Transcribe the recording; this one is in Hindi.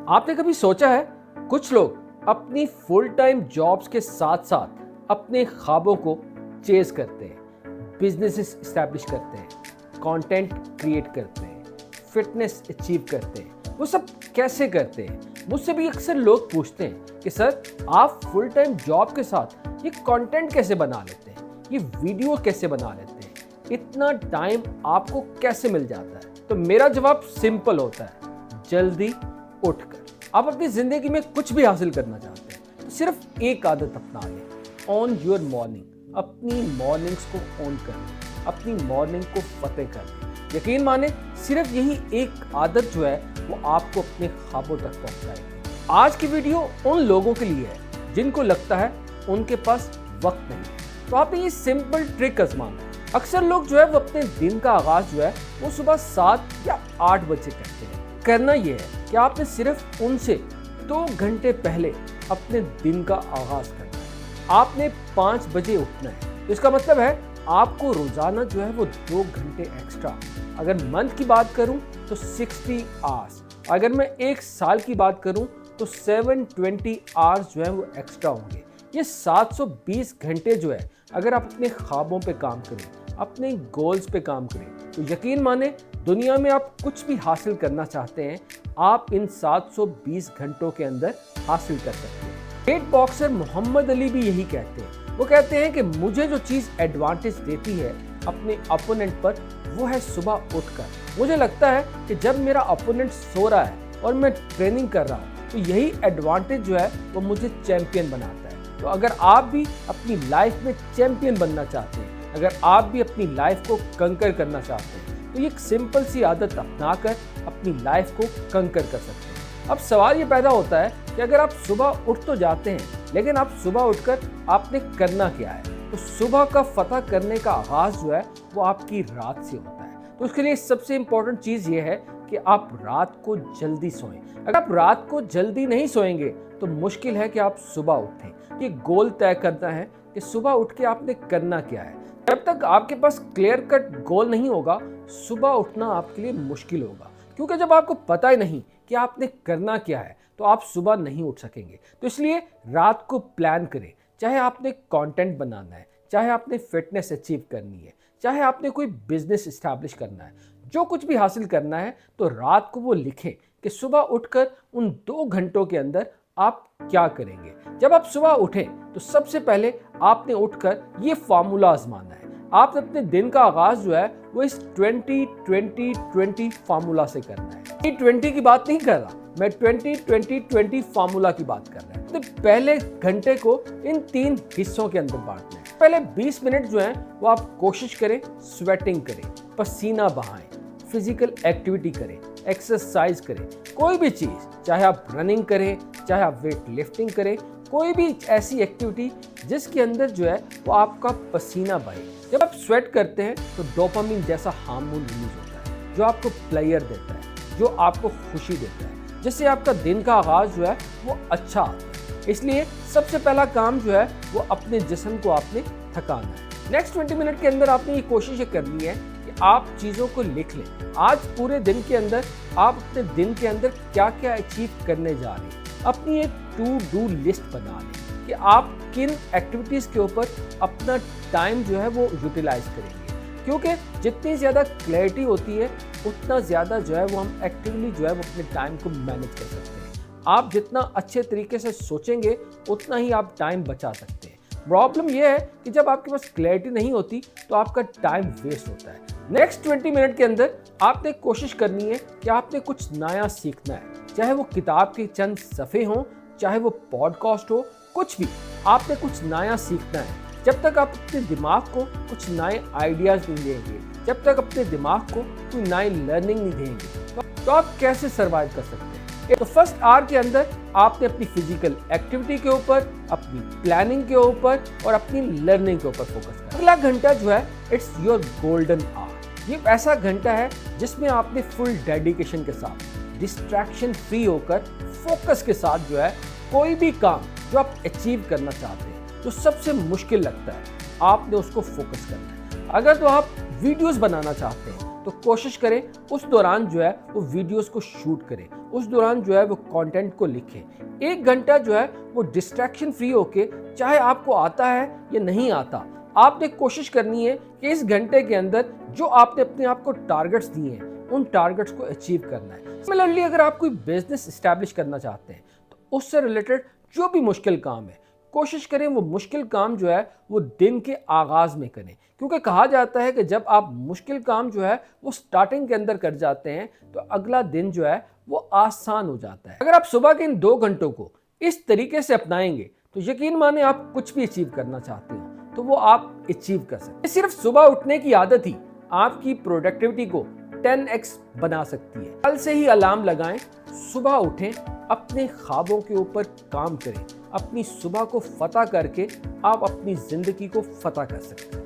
आपने कभी सोचा है कुछ लोग अपनी फुल टाइम जॉब्स के साथ साथ अपने ख्वाबों को चेज करते हैं, बिजनेसेस इस्टेब्लिश करते हैं, कंटेंट क्रिएट करते हैं, फिटनेस अचीव करते हैं। वो सब कैसे करते हैं? मुझसे भी अक्सर लोग पूछते हैं कि सर आप फुल टाइम जॉब के साथ ये कंटेंट कैसे बना लेते हैं, ये वीडियो कैसे बना लेते हैं, इतना टाइम आपको कैसे मिल जाता है? तो मेरा जवाब सिंपल होता है, जल्दी उठकर। आप अपनी जिंदगी में कुछ भी हासिल करना चाहते हैं तो सिर्फ एक आदत अपना लें, ऑन योर मॉर्निंग। अपनी मॉर्निंग्स को ऑन कर लें, अपनी मॉर्निंग को फतेह कर लें। यकीन माने सिर्फ यही एक आदत जो है वो आपको अपने ख्वाबों तक पहुंचाएगी। आज की वीडियो उन लोगों के लिए है जिनको लगता है उनके पास वक्त नहीं है, तो आपने ये सिंपल ट्रिक आजमाना है। अक्सर लोग जो है वो अपने दिन का आगाज जो है वो सुबह 7 या 8 बजे करते हैं। करना यह है कि आपने सिर्फ उनसे 2 घंटे पहले अपने दिन का आगाज करना है। आपने 5 बजे उठना है, तो इसका मतलब है आपको रोजाना जो है वो 2 घंटे एक्स्ट्रा। अगर मंथ की बात करूं तो 60 आवर्स, अगर मैं एक साल की बात करूं तो 720 आवर्स जो है वो एक्स्ट्रा होंगे। ये 720 घंटे जो है अगर आप अपने ख्वाबों पे काम करें, अपने गोल्स पे काम करें, तो यकीन माने दुनिया में आप कुछ भी हासिल करना चाहते हैं आप इन 720 घंटों के अंदर हासिल कर सकते हैं। ग्रेट बॉक्सर मोहम्मद अली भी यही कहते हैं। वो कहते हैं कि मुझे जो चीज़ एडवांटेज देती है अपने अपोनेंट पर वो है सुबह उठकर। मुझे लगता है कि जब मेरा अपोनेंट सो रहा है और मैं ट्रेनिंग कर रहा हूँ तो यही एडवांटेज जो है वो मुझे चैंपियन बनाता है। तो अगर आप भी अपनी लाइफ में चैंपियन बनना चाहते हैं, अगर आप भी अपनी लाइफ को कंकर करना चाहते हैं, तो ये एक सिंपल सी आदत अपनाकर अपनी लाइफ को कंकर कर सकते हैं। अब सवाल ये पैदा होता है कि अगर आप सुबह उठ तो जाते हैं लेकिन आप सुबह उठकर आपने करना क्या है? तो सुबह का फतह करने का आगाज जो है वो आपकी रात से होता है। तो उसके लिए सबसे इंपॉर्टेंट चीज़ ये है कि आप रात को जल्दी सोएं। अगर आप रात को जल्दी नहीं सोएंगे तो मुश्किल है कि आप सुबह उठें। ये गोल तय करना है कि सुबह उठ के आपने करना क्या है। जब तक आपके पास क्लियर कट गोल नहीं होगा सुबह उठना आपके लिए मुश्किल होगा, क्योंकि जब आपको पता ही नहीं कि आपने करना क्या है तो आप सुबह नहीं उठ सकेंगे। तो इसलिए रात को प्लान करें, चाहे आपने कंटेंट बनाना है, चाहे आपने फिटनेस अचीव करनी है, चाहे आपने कोई बिजनेस इस्टेब्लिश करना है, जो कुछ भी हासिल करना है तो रात को वो लिखें कि सुबह उठकर उन 2 घंटों के अंदर आप क्या करेंगे। जब आप सुबह उठें तो सबसे पहले आपने उठकर ये फार्मूला आजमाना है। आप अपने दिन का आगाज जो है वो इस 20-20-20 फार्मूला से करना है। 20 की बात नहीं कर रहा मैं, 20-20-20 फार्मूला की बात कर रहा हूँ। तो पहले घंटे को इन 3 हिस्सों के अंदर बांटना है। पहले 20 मिनट जो है वो आप कोशिश करें स्वेटिंग करें, पसीना बहाएं, फिजिकल एक्टिविटी करें, एक्सरसाइज करें। कोई भी चीज़, चाहे आप रनिंग करें, चाहे आप वेट लिफ्टिंग करें, कोई भी ऐसी एक्टिविटी जिसके अंदर जो है वो आपका पसीना बहे। जब आप स्वेट करते हैं तो डोपामिन जैसा हार्मोन रिलीज होता है जो आपको प्लेयर देता है, जो आपको खुशी देता है, जिससे आपका दिन का आगाज जो है वो अच्छा आता है। इसलिए सबसे पहला काम जो है वो अपने जिस्म को आपने थकाना है। नेक्स्ट 20 मिनट के अंदर आपने ये कोशिश करनी है कि आप चीज़ों को लिख लें। आज पूरे दिन के अंदर आप अपने दिन के अंदर क्या क्या अचीव करने जा रहे हैं। अपनी एक टू डू लिस्ट बना लें कि आप किन एक्टिविटीज़ के ऊपर अपना टाइम जो है वो यूटिलाइज करेंगे, क्योंकि जितनी ज़्यादा क्लैरिटी होती है उतना ज़्यादा जो है वो हम एक्टिवली जो है वो अपने टाइम को मैनेज कर सकते हैं। आप जितना अच्छे तरीके से सोचेंगे उतना ही आप टाइम बचा सकते हैं। प्रॉब्लम यह है कि जब आपके पास क्लैरिटी नहीं होती तो आपका टाइम वेस्ट होता है। नेक्स्ट 20 मिनट के अंदर आपने कोशिश करनी है कि आपने कुछ नया सीखना है, चाहे वो किताब के चंद सफ़े हों, चाहे वो पॉडकास्ट हो, कुछ भी आपने कुछ नया सीखना है। जब तक आप अपने दिमाग को कुछ नए आइडियाज़ नहीं देंगे, जब तक अपने दिमाग को कोई नई लर्निंग नहीं देंगे तो आप कैसे सर्वाइव कर सकते हैं। तो फर्स्ट आवर के अंदर आपने अपनी फिजिकल एक्टिविटी के ऊपर, अपनी प्लानिंग के ऊपर और अपनी लर्निंग के ऊपर फोकस करना। अगला घंटा जो है इट्स योर गोल्डन आवर। ये ऐसा घंटा है जिसमें आपने फुल डेडिकेशन के साथ, डिस्ट्रैक्शन फ्री होकर, फोकस के साथ जो है कोई भी काम जो आप अचीव करना चाहते हैं, जो सबसे मुश्किल लगता है, आपने उसको फोकस करना है। अगर तो आप वीडियोस बनाना चाहते हैं तो कोशिश करें उस दौरान जो है वो वीडियोस को शूट करें, उस दौरान जो है वो कंटेंट को लिखें। 1 घंटा जो है वो डिस्ट्रैक्शन फ्री होके, चाहे आपको आता है या नहीं आता, आपने कोशिश करनी है कि इस घंटे के अंदर जो आपने अपने आप को टारगेट्स दिए हैं उन टारगेट्स को अचीव करना है। सिमिलरली अगर आप कोई बिजनेस इस्टेब्लिश करना चाहते हैं तो उससे रिलेटेड जो भी मुश्किल काम है, कोशिश करें वो मुश्किल काम जो है वो दिन के आगाज़ में करें, क्योंकि कहा जाता है कि जब आप मुश्किल काम जो है वो स्टार्टिंग के अंदर कर जाते हैं तो अगला दिन जो है वो आसान हो जाता है। अगर आप सुबह के इन 2 घंटों को इस तरीके से अपनाएंगे तो यकीन माने आप कुछ भी अचीव करना चाहते हो तो वो आप अचीव कर सकते हैं। सिर्फ सुबह उठने की आदत ही आपकी प्रोडक्टिविटी को 10x बना सकती है। कल से ही अलार्म लगाएं, सुबह उठें, अपने ख्वाबों के ऊपर काम करें। अपनी सुबह को फतह करके आप अपनी जिंदगी को फतह कर सकते हैं।